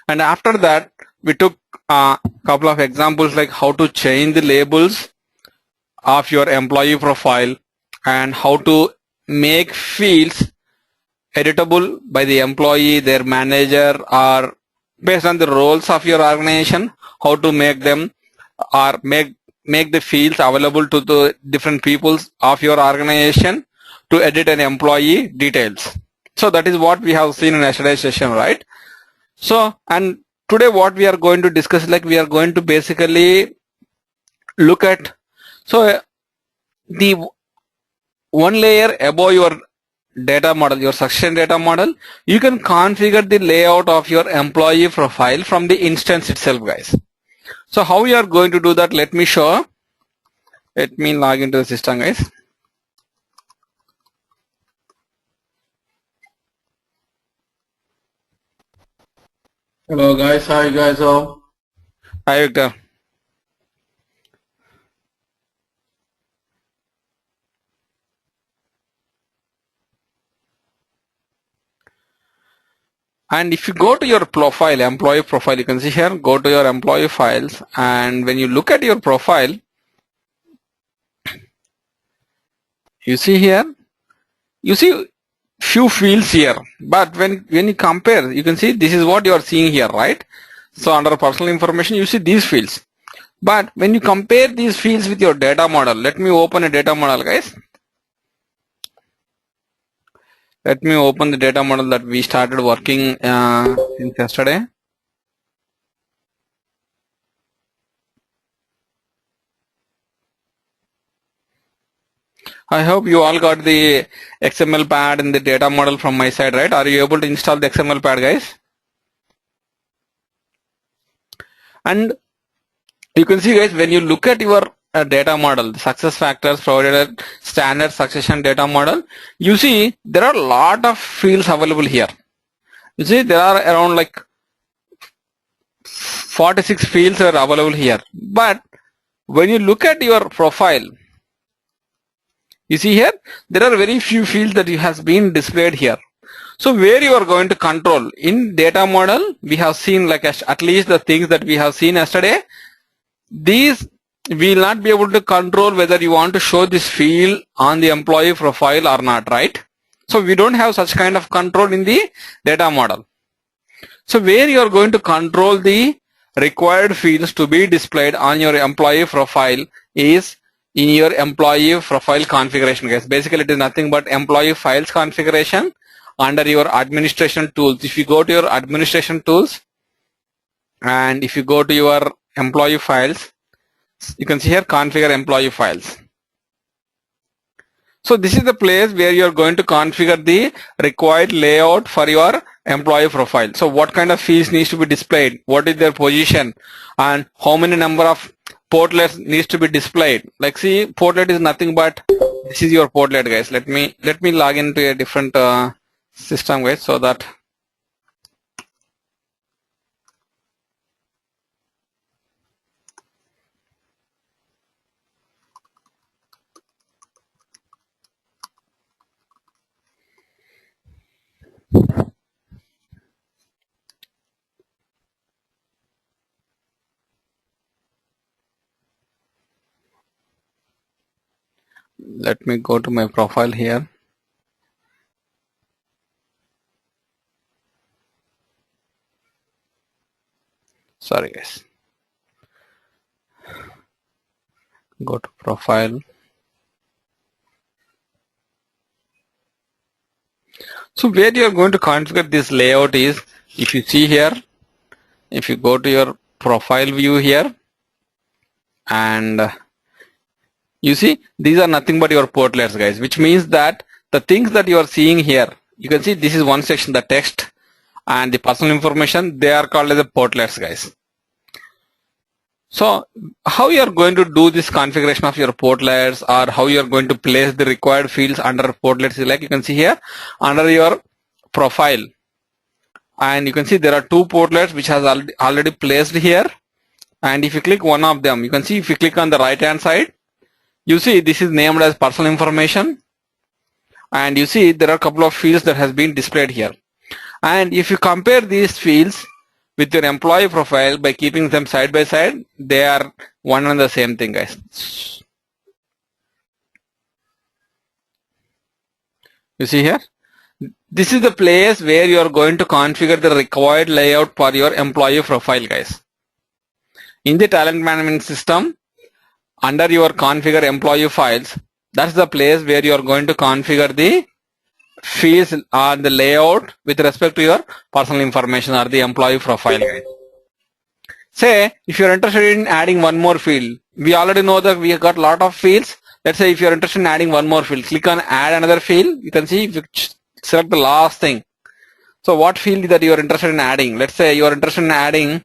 And after that, we took a couple of examples like how to change the labels of your employee profile and how to make fields editable by the employee, their manager, or based on the roles of your organization, how to make them or make the fields available to the different peoples of your organization to edit an employee details. So that is what we have seen in yesterday's session, right? So, and today what we are going to discuss, like we are going to basically look at, so the one layer above your data model, your succession data model, you can configure the layout of your employee profile from the instance itself, guys. So how you are going to do that, let me show. Let me log into the system, guys. Hello guys, how you guys all? Hi Victor. And if you go to your profile, employee profile, you can see here, go to your employee files, and when you look at your profile, you see here, you see few fields here, but when you compare, you can see this is what you are seeing here, right? So under personal information, you see these fields, but when you compare these fields with your data model, let me open a data model, guys. Let me open the data model that we started working since yesterday. I hope you all got the XML pad and the data model from my side, right? Are you able to install the XML pad, guys? And you can see, guys, when you look at your data model, the success factors provided standard succession data model, you see there are a lot of fields available here. You see there are around like 46 fields are available here. But when you look at your profile, you see here there are very few fields that has been displayed here. So where you are going to control in data model, we have seen like at least the things that we have seen yesterday. These we will not be able to control whether you want to show this field on the employee profile or not, right? So we don't have such kind of control in the data model. So where you are going to control the required fields to be displayed on your employee profile is in your employee profile configuration, guys. Basically it is nothing but employee files configuration under your administration tools. If you go to your administration tools and if you go to your employee files, you can see here configure employee files. So this is the place where you are going to configure the required layout for your employee profile. So what kind of fields needs to be displayed, what is their position, and how many number of portlets needs to be displayed. Like see, portlet is nothing but this is your portlet, guys. Let me log into a different system, guys, so that let me go to my profile here. Sorry, guys. Go to profile. So where you are going to configure this layout is, if you see here, if you go to your profile view here, and you see these are nothing but your portlets, guys, which means that the things that you are seeing here, you can see this is one section, the text and the personal information, they are called as the portlets, guys. So how you are going to do this configuration of your portlets, or how you are going to place the required fields under portlets is like you can see here under your profile, and you can see there are two portlets which has already placed here. And if you click one of them, you can see if you click on the right hand side, you see this is named as personal information, and you see there are a couple of fields that has been displayed here. And if you compare these fields with your employee profile by keeping them side by side. They are one and the same thing, guys. You see here? This is the place where you are going to configure the required layout for your employee profile, guys. In the talent management system, under your configure employee files, that's the place where you are going to configure the fields or the layout with respect to your personal information or the employee profile, guys. Say, if you're interested in adding one more field, we already know that we have got a lot of fields. Let's say if you're interested in adding one more field, click on add another field. You can see if you select the last thing. So what field that you are interested in adding? Let's say you are interested in adding,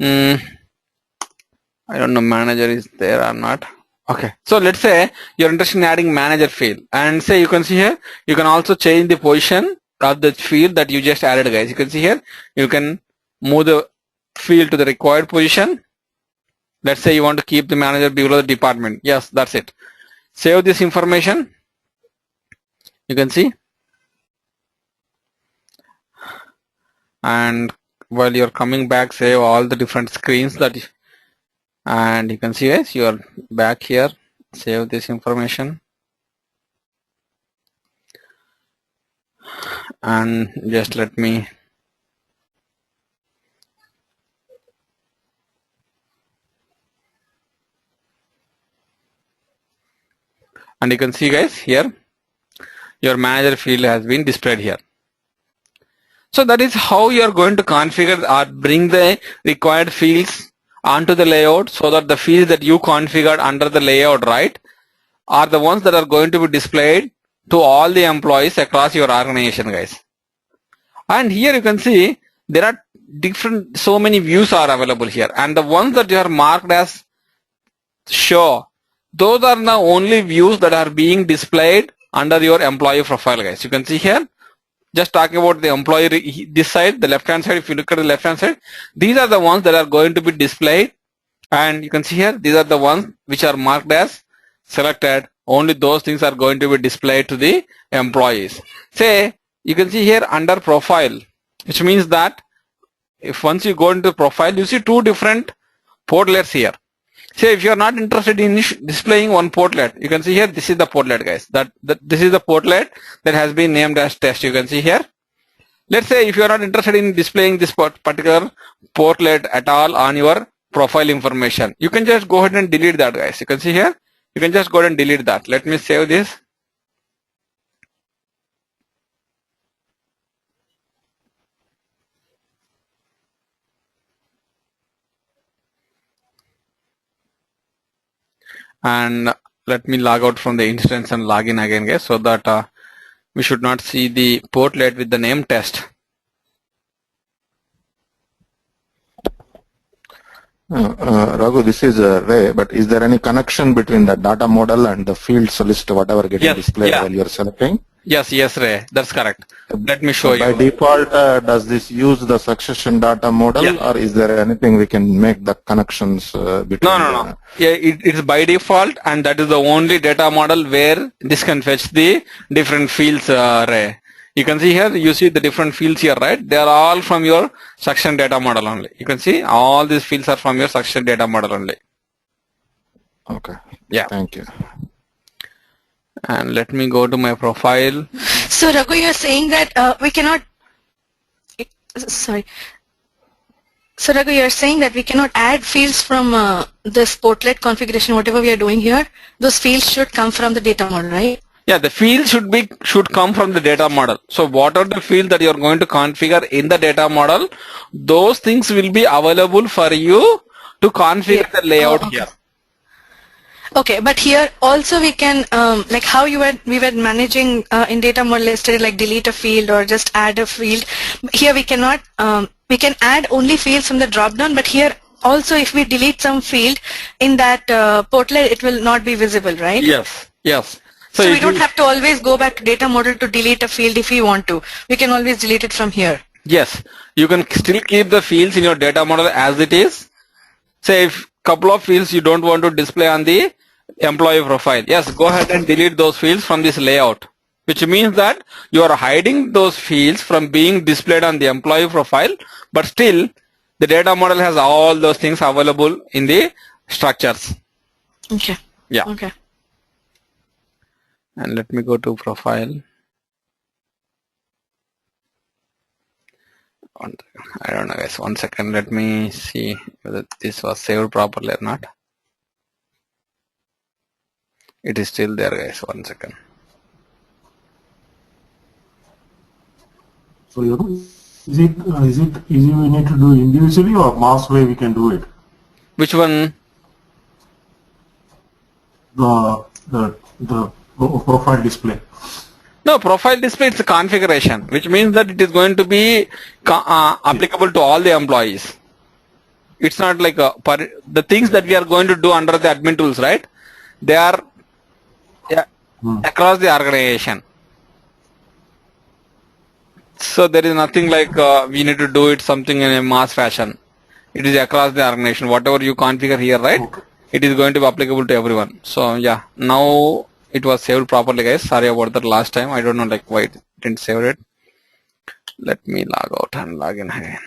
I don't know, manager is there or not. Okay. So let's say you're interested in adding manager field, and say you can see here, you can also change the position of the field that you just added, guys. You can see here, you can move the field to the required position. Let's say you want to keep the manager below the department. Yes, that's it. Save this information. You can see. And while you're coming back, save all the different screens and you can see, guys, you are back here. Save this information. And just let me and you can see, guys, here your manager field has been displayed here. So that is how you are going to configure or bring the required fields onto the layout, so that the fields that you configured under the layout, right, are the ones that are going to be displayed to all the employees across your organization, guys. And here you can see there are different, so many views are available here, and the ones that you are marked as show, those are the only views that are being displayed under your employee profile, guys. You can see here, just talking about the employee, this side, the left hand side. If you look at the left hand side, these are the ones that are going to be displayed, and you can see here, these are the ones which are marked as selected. Only those things are going to be displayed to the employees. Say, you can see here under profile, which means that if once you go into profile, you see two different portlets here. Say if you are not interested in displaying one portlet, you can see here, this is the portlet, guys. This is the portlet that has been named as test. You can see here. Let's say if you are not interested in displaying this particular portlet at all on your profile information, you can just go ahead and delete that, guys. You can see here, you can just go ahead and delete that. Let me save this. And let me log out from the instance and log in again, guys, so that we should not see the portlet with the name test. Raghu, this is Ray, but is there any connection between the data model and the fields list, whatever getting displayed while you're selecting? Yes, Ray, that's correct. Let me show you. By default, does this use the succession data model, or is there anything we can make the connections between? No. Yeah, it's by default, and that is the only data model where this can fetch the different fields, Ray. You can see here, you see the different fields here, right? They are all from your succession data model only. You can see all these fields are from your succession data model only. Okay. Yeah. Thank you. And let me go to my profile. So Raghu, you're saying that we cannot, sorry. So Raghu, you're saying that we cannot add fields from this portlet configuration, whatever we are doing here. Those fields should come from the data model, right? Yeah, the field should come from the data model. So what are the fields that you're going to configure in the data model? Those things will be available for you to configure the layout here. Okay, but here also we can, like how we were managing in data model yesterday, like delete a field or just add a field. Here we cannot, we can add only fields from the drop down, but here also if we delete some field in that portlet, it will not be visible, right? Yes. So we don't have to always go back to data model to delete a field if we want to. We can always delete it from here. Yes, you can still keep the fields in your data model as it is. Say if couple of fields you don't want to display on the employee profile, yes, go ahead and delete those fields from this layout, which means that you are hiding those fields from being displayed on the employee profile, but still the data model has all those things available in the structures. Okay. Yeah. Okay. And let me go to profile. I don't know, guys. 1 second. Let me see whether this was saved properly or not. It is still there, guys. 1 second. So is it easy we need to do individually or mass way we can do it? Which one? The profile display. No, profile display is a configuration, which means that it is going to be applicable to all the employees. It's not like the things that we are going to do under the admin tools, right? They are across the organization. So there is nothing like we need to do it something in a mass fashion. It is across the organization. Whatever you configure here, right? Okay. It is going to be applicable to everyone. So yeah, now it was saved properly, guys. Sorry about that last time. I don't know like why it didn't save it. Let me log out and log in again.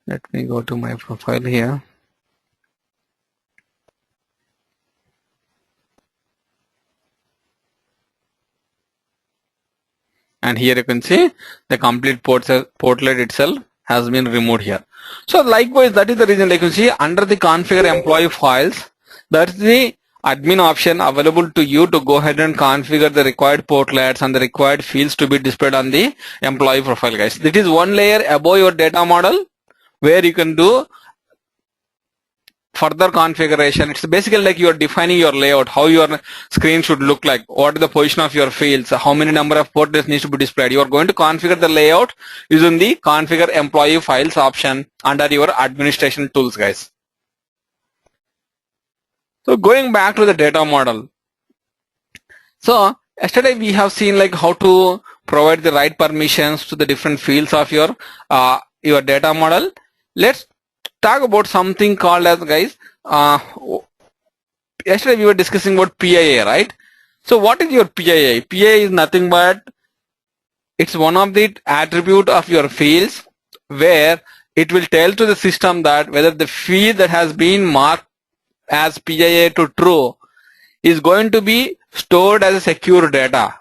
Let me go to my profile here. And here you can see the complete portlet itself has been removed here. So likewise, that is the reason, like you see under the configure employee files, that's the admin option available to you to go ahead and configure the required portlets and the required fields to be displayed on the employee profile, guys. That is one layer above your data model where you can do further configuration. It's basically like you are defining your layout, how your screen should look like, what is the position of your fields, how many number of portlets needs to be displayed. You are going to configure the layout using the configure employee files option under your administration tools, guys. So going back to the data model. So yesterday we have seen like how to provide the right permissions to the different fields of your data model. Let's talk about something called as, guys, yesterday we were discussing about PIA, right? So what is your PIA? PIA is nothing but it's one of the attribute of your fields where it will tell to the system that whether the field that has been marked as PIA to true is going to be stored as a secure data,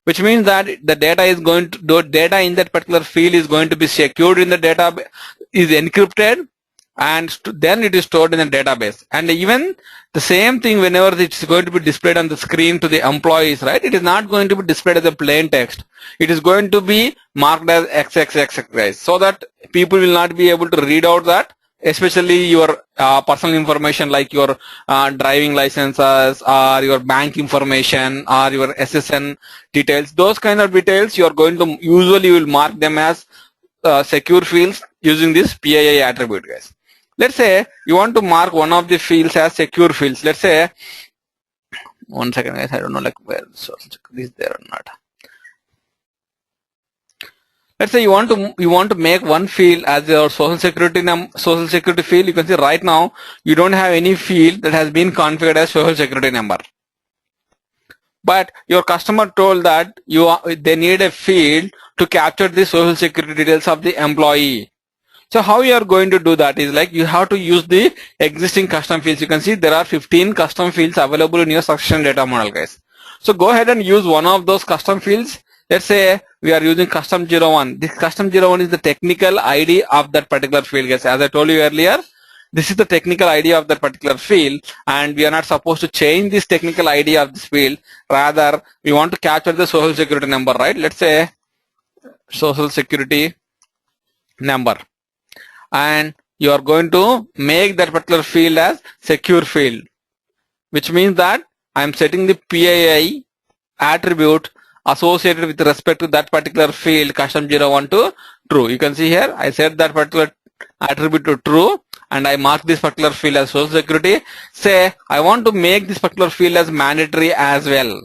which means that the data is going to, the data in that particular field is going to be secured in the database, is encrypted, and then it is stored in the database. And even the same thing whenever it's going to be displayed on the screen to the employees, right? It is not going to be displayed as a plain text. It is going to be marked as XXX, guys, so that people will not be able to read out that, especially your personal information like your driving licenses or your bank information or your SSN details. Those kind of details you are going to usually will mark them as secure fields using this PIA attribute, guys. Let's say you want to mark one of the fields as secure fields. Let's say, 1 second, guys. I don't know like where social security is there or not. Let's say you want to make one field as your social security field. You can see right now you don't have any field that has been configured as social security number. But your customer told that they need a field to capture the social security details of the employee. So how you are going to do that is like you have to use the existing custom fields. You can see there are 15 custom fields available in your succession data model, guys. So go ahead and use one of those custom fields. Let's say we are using custom 01. This custom 01 is the technical ID of that particular field, guys. As I told you earlier, this is the technical ID of that particular field, and we are not supposed to change this technical ID of this field. Rather, we want to capture the social security number, right? Let's say social security number. And you are going to make that particular field as secure field, which means that I am setting the PII attribute associated with respect to that particular field custom 01 to true. You can see here I set that particular attribute to true and I mark this particular field as social security. Say I want to make this particular field as mandatory as well.